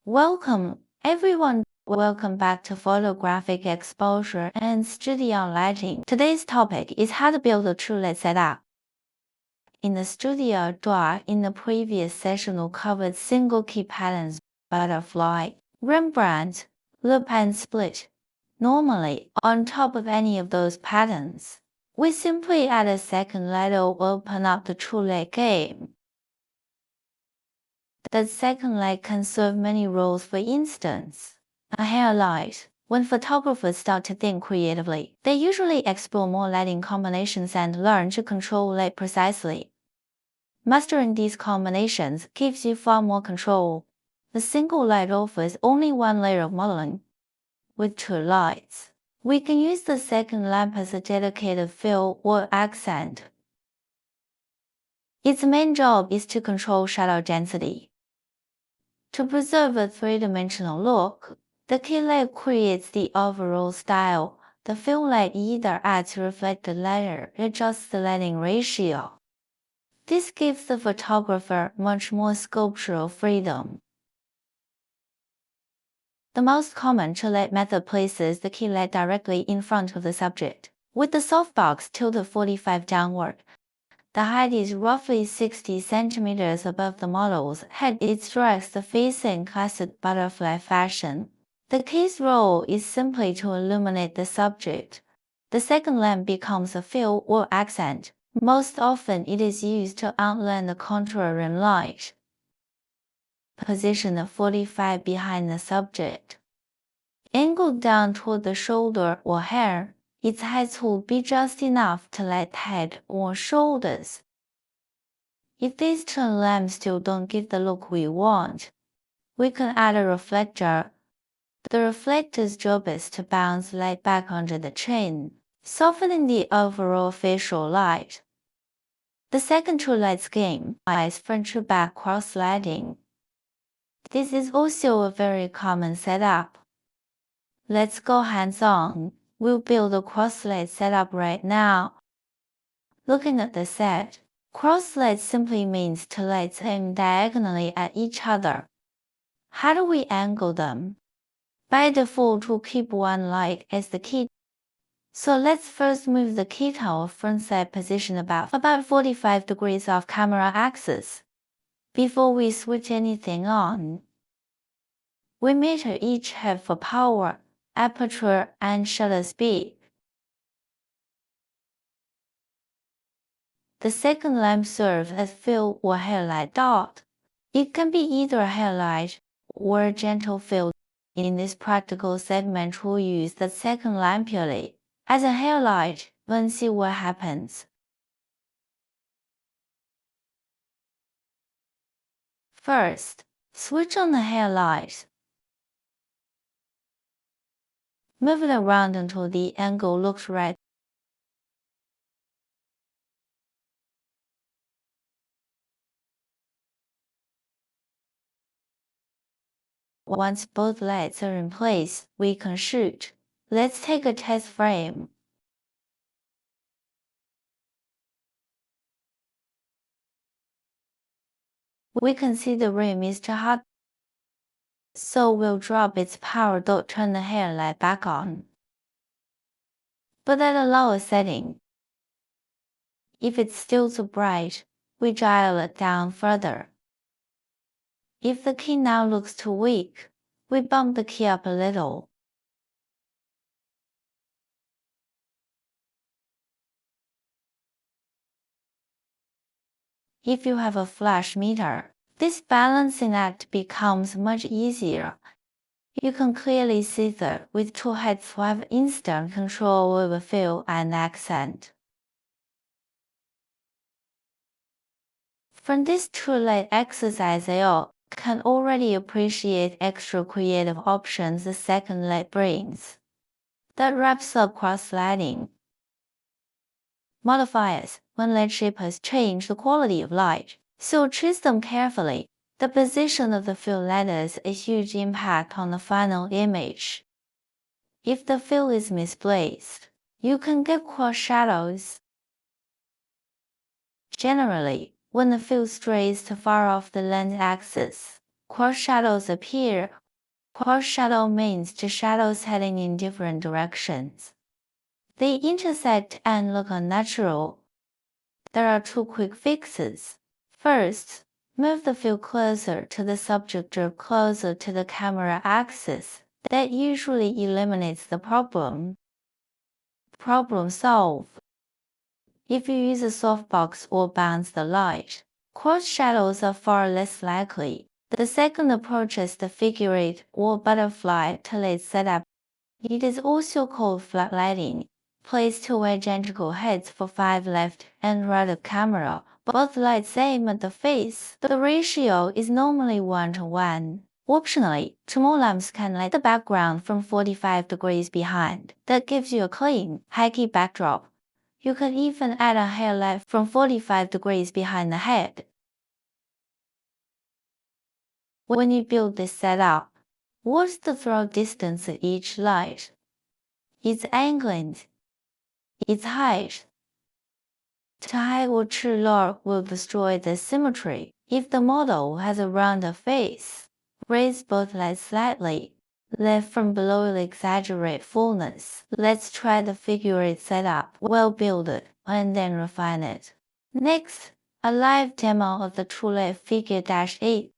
Welcome, everyone. Welcome back to Photographic Exposure and Studio Lighting. Today's topic is how to build a true light setup. In the studio drawer, in the previous session, we covered single key patterns, butterfly, Rembrandt, loop and split. Normally, on top of any of those patterns, we simply add a second light or open up the true light game. The second light can serve many roles. For instance, a hair light. When photographers start to think creatively, they usually explore more lighting combinations and learn to control light precisely. Mastering these combinations gives you far more control. The single light offers only one layer of modeling. With two lights, we can use the second lamp as a dedicated fill or accent. Its main job is to control shadow density. To preserve a three-dimensional look, the key light creates the overall style. The fill light either adds reflected light or adjusts the lighting ratio. This gives the photographer much more sculptural freedom. The most common true light method places the key light directly in front of the subject, with the softbox tilted 45 downward. The height is roughly 60 centimeters above the model's head. It strikes the face in classic butterfly fashion. The key's role is simply to illuminate the subject. The second lamp becomes a fill or accent. Most often it is used to outline the contouring light. Position the 45 behind the subject. Angled down toward the shoulder or hair, its height will be just enough to light head or shoulders. If these twin lamps still don't give the look we want, we can add a reflector. The reflector's job is to bounce light back onto the chin, softening the overall facial light. The second true light scheme is front to back cross lighting. This is also a very common setup. Let's go hands-on. We'll build a cross-light setup right now. Looking at the set, cross-light simply means two lights aimed diagonally at each other. How do we angle them? By default, we'll keep one light as the key. So let's first move the key to our front side position about 45 degrees off camera axis. Before we switch anything on, we meter each head for power, aperture, and shutter speed. The second lamp serves as fill or hairlight dot. It can be either a hairlight or a gentle fill. In this practical segment, we'll use the second lamp purely as a hairlight and see what happens. First, switch on the hairlight. Move it around until the angle looks right. Once both lights are in place, we can shoot. Let's take a test frame. We can see the rim is too hot, so we'll drop its power. Don't turn the hairlight back on, but at a lower setting. If it's still too bright, we dial it down further. If the key now looks too weak, we bump the key up a little. If you have a flash meter, this balancing act becomes much easier. You can clearly see that with two heads we have instant control over fill and accent. From this true light exercise, you can already appreciate extra creative options the second light brings. That wraps up cross-lighting. Modifiers. When light shapers change the quality of light, so choose them carefully. The position of the fill light has a huge impact on the final image. If the fill is misplaced, you can get cross shadows. Generally, when the fill strays too far off the lens axis, cross shadows appear. Cross shadow means two shadows heading in different directions. They intersect and look unnatural. There are two quick fixes. First, move the field closer to the subject or closer to the camera axis. That usually eliminates the problem. Problem solved. If you use a softbox or bounce the light, cross shadows are far less likely. The second approach is the figure eight or butterfly tilde setup. It is also called flat lighting. Place two identical heads for 5 left and right of camera. Both lights aim at the face. The ratio is normally 1:1. Optionally, two more lamps can light the background from 45 degrees behind. That gives you a clean, high-key backdrop. You can even add a hair light from 45 degrees behind the head. When you build this setup, what's the throw distance of each light? Its angle, its height. Too high or too low will destroy the symmetry. If the model has a rounder face, raise both lights slightly. Left from below will exaggerate fullness. Let's try the figure eight setup. We'll build it and then refine it. Next, a live demo of the True figure -8.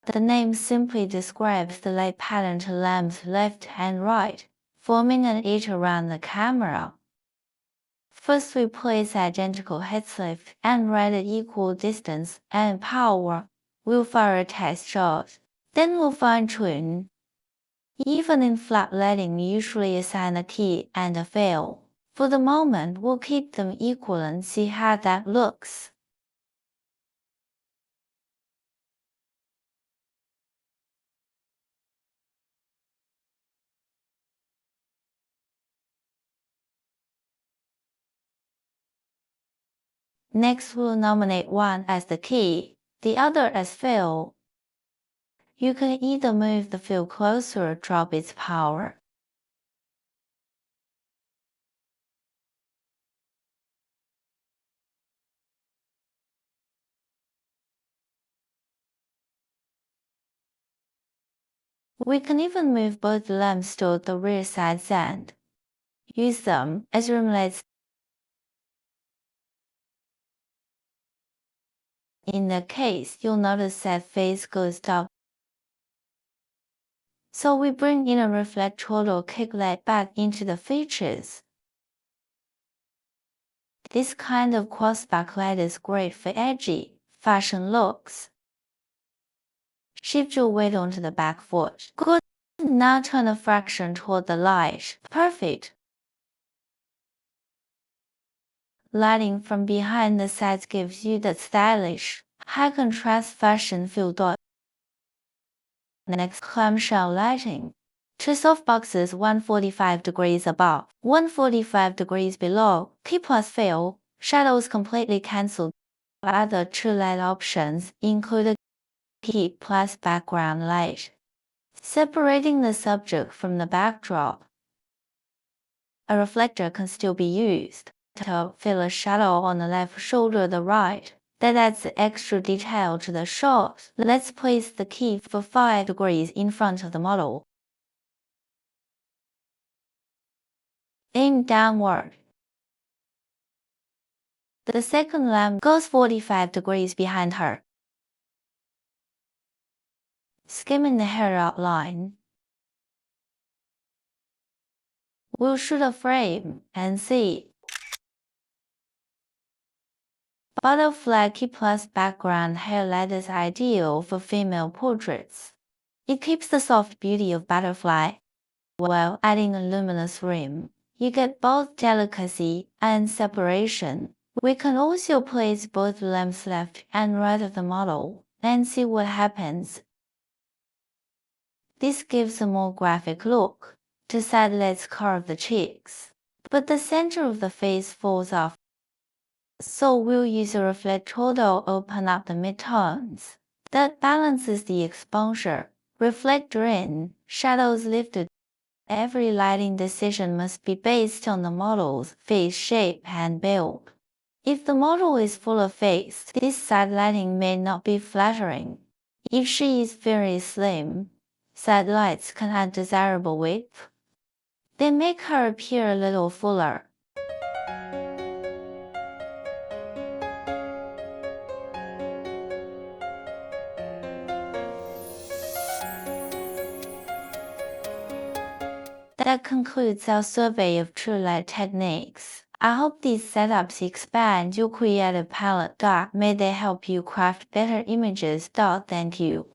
The name simply describes the light pattern to lamps left and right, forming an edge around the camera. First, we place identical heads left and right at equal distance and power. We'll fire a test shot. Then we'll fine-tune. Even in flat lighting, we usually assign a key and a fail. For the moment, we'll keep them equal and see how that looks. Next, we'll nominate one as the key, the other as fail. You can either move the field closer or drop its power. We can even move both lamps to the rear sides and use them as room lights. In that case, you'll notice that face goes down. So we bring in a reflector or kick light back into the features. This kind of cross backlight is great for edgy, fashion looks. Shift your weight onto the back foot. Good. Now turn the fraction toward the light. Perfect. Lighting from behind the sides gives you that stylish, high-contrast fashion feel. Next, clamshell lighting. Two softboxes 145 degrees above, 145 degrees below. Key plus fail. Shadows completely cancelled. Other true light options include a key plus background light, separating the subject from the backdrop. A reflector can still be used to fill a shadow on the left shoulder or the right. That adds extra detail to the shot. Let's place the key for 5 degrees in front of the model. Aim downward. The second lamp goes 45 degrees behind her. Skimming the hair outline. We'll shoot a frame and see. Butterfly key plus background hairlight is ideal for female portraits. It keeps the soft beauty of butterfly while adding a luminous rim. You get both delicacy and separation. We can also place both lamps left and right of the model and see what happens. This gives a more graphic look. To side let's carve the cheeks, but the center of the face falls off. So we'll use a reflector to open up the midtones. That balances the exposure. Reflector in, shadows lifted. Every lighting decision must be based on the model's face shape and build. If the model is full of face, this side lighting may not be flattering. If she is very slim, satellites can add desirable width. They make her appear a little fuller. That concludes our survey of TrueLight techniques. I hope these setups expand your creative palette. May they help you craft better images. Thank you.